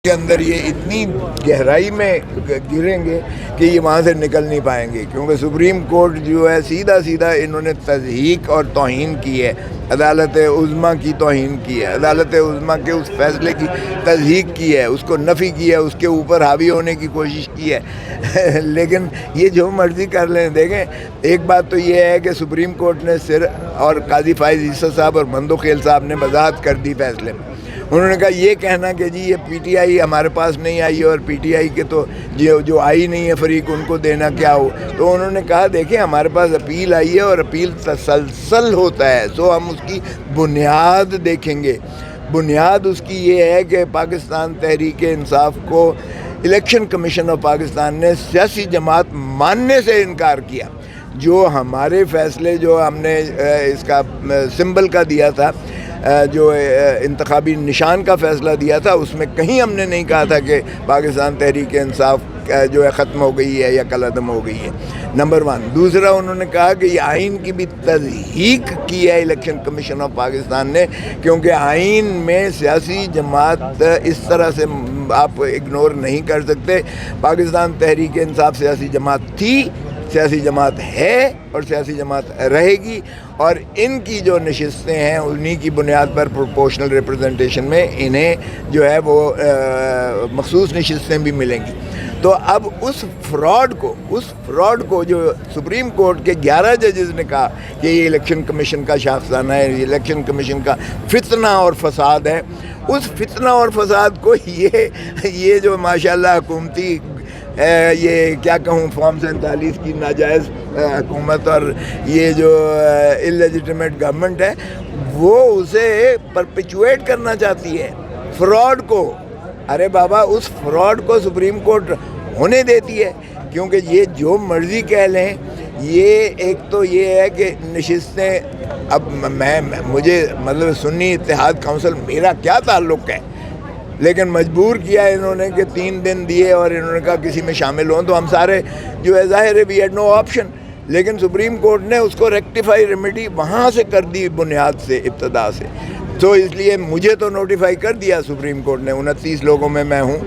کے اندر یہ اتنی گہرائی میں گریں گے کہ یہ وہاں سے نکل نہیں پائیں گے، کیونکہ سپریم کورٹ جو ہے سیدھا انہوں نے تضحیک اور توہین کی ہے، عدالت عظمیٰ کی توہین کی ہے، عدالت عظمیٰ کے اس فیصلے کی تضحیک کی ہے، اس کو نفی کی ہے، اس کے اوپر حاوی ہونے کی کوشش کی ہے لیکن یہ جو مرضی کر لیں۔ دیکھیں، ایک بات تو یہ ہے کہ سپریم کورٹ نے اور قاضی فائز عیسیٰ صاحب اور مندو خیل صاحب نے وضاحت کر دی فیصلے میں۔ انہوں نے کہا یہ کہنا کہ جی یہ پی ٹی آئی ہمارے پاس نہیں آئی ہے اور پی ٹی آئی کے تو جو آئی نہیں ہے فریق ان کو دینا کیا ہو، تو انہوں نے کہا دیکھیں ہمارے پاس اپیل آئی ہے اور اپیل تسلسل ہوتا ہے، سو ہم اس کی بنیاد دیکھیں گے۔ بنیاد اس کی یہ ہے کہ پاکستان تحریک انصاف کو الیکشن کمیشن آف پاکستان نے سیاسی جماعت ماننے سے انکار کیا۔ جو ہمارے فیصلے جو ہم نے اس کا سمبل کا دیا تھا، جو انتخابی نشان کا فیصلہ دیا تھا، اس میں کہیں ہم نے نہیں کہا تھا کہ پاکستان تحریک انصاف جو ہے ختم ہو گئی ہے یا کل عدم ہو گئی ہے، نمبر 1۔ دوسرا انہوں نے کہا کہ یہ آئین کی بھی تضحیک کی ہے الیکشن کمیشن آف پاکستان نے، کیونکہ آئین میں سیاسی جماعت اس طرح سے آپ اگنور نہیں کر سکتے۔ پاکستان تحریک انصاف سیاسی جماعت تھی، سیاسی جماعت ہے اور سیاسی جماعت رہے گی، اور ان کی جو نشستیں ہیں انہی کی بنیاد پر پروپورشنل ریپرزنٹیشن میں انہیں جو ہے وہ مخصوص نشستیں بھی ملیں گی۔ تو اب اس فراڈ کو جو سپریم کورٹ کے 11 ججز نے کہا کہ یہ الیکشن کمیشن کا شاخسانہ ہے، یہ الیکشن کمیشن کا فتنہ اور فساد ہے، اس فتنہ اور فساد کو یہ جو ماشاءاللہ حکومتی یہ کیا کہوں فارم 47 کی ناجائز حکومت اور یہ جو اللیجیٹمیٹ گورنمنٹ ہے، وہ اسے پرپیچویٹ کرنا چاہتی ہے فراڈ کو۔ ارے بابا، اس فراڈ کو سپریم کورٹ ہونے دیتی ہے، کیونکہ یہ جو مرضی کہہ لیں، یہ ایک تو یہ ہے کہ نشستیں، اب مجھے مطلب سنی اتحاد کونسل میرا کیا تعلق ہے، لیکن مجبور کیا انہوں نے کہ 3 دن دیے اور انہوں نے کہا کسی میں شامل ہوں، تو ہم سارے جو ہے ظاہر ہے وی ہیڈ نو آپشن، لیکن سپریم کورٹ نے اس کو ریکٹیفائی ریمیڈی وہاں سے کر دی، بنیاد سے، ابتدا سے۔ تو اس لیے مجھے تو نوٹیفائی کر دیا سپریم کورٹ نے، 29 لوگوں میں میں ہوں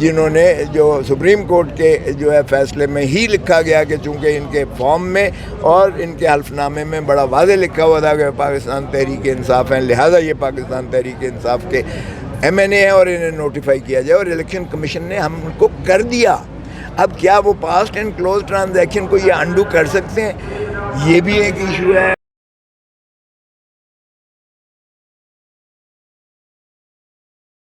جنہوں نے، جو سپریم کورٹ کے جو ہے فیصلے میں ہی لکھا گیا کہ چونکہ ان کے فارم میں اور ان کے حلف نامے میں بڑا واضح لکھا ہوا تھا کہ پاکستان تحریک انصاف ہیں، لہٰذا یہ پاکستان تحریک انصاف کے ایم این اے ہے اور انہیں نوٹیفائی کیا جائے، اور الیکشن کمیشن نے ہم ان کو کر دیا۔ اب کیا وہ پاسٹ اینڈ کلوز ٹرانزیکشن کو یہ انڈو کر سکتے ہیں؟ یہ بھی ایک ایشو ہے۔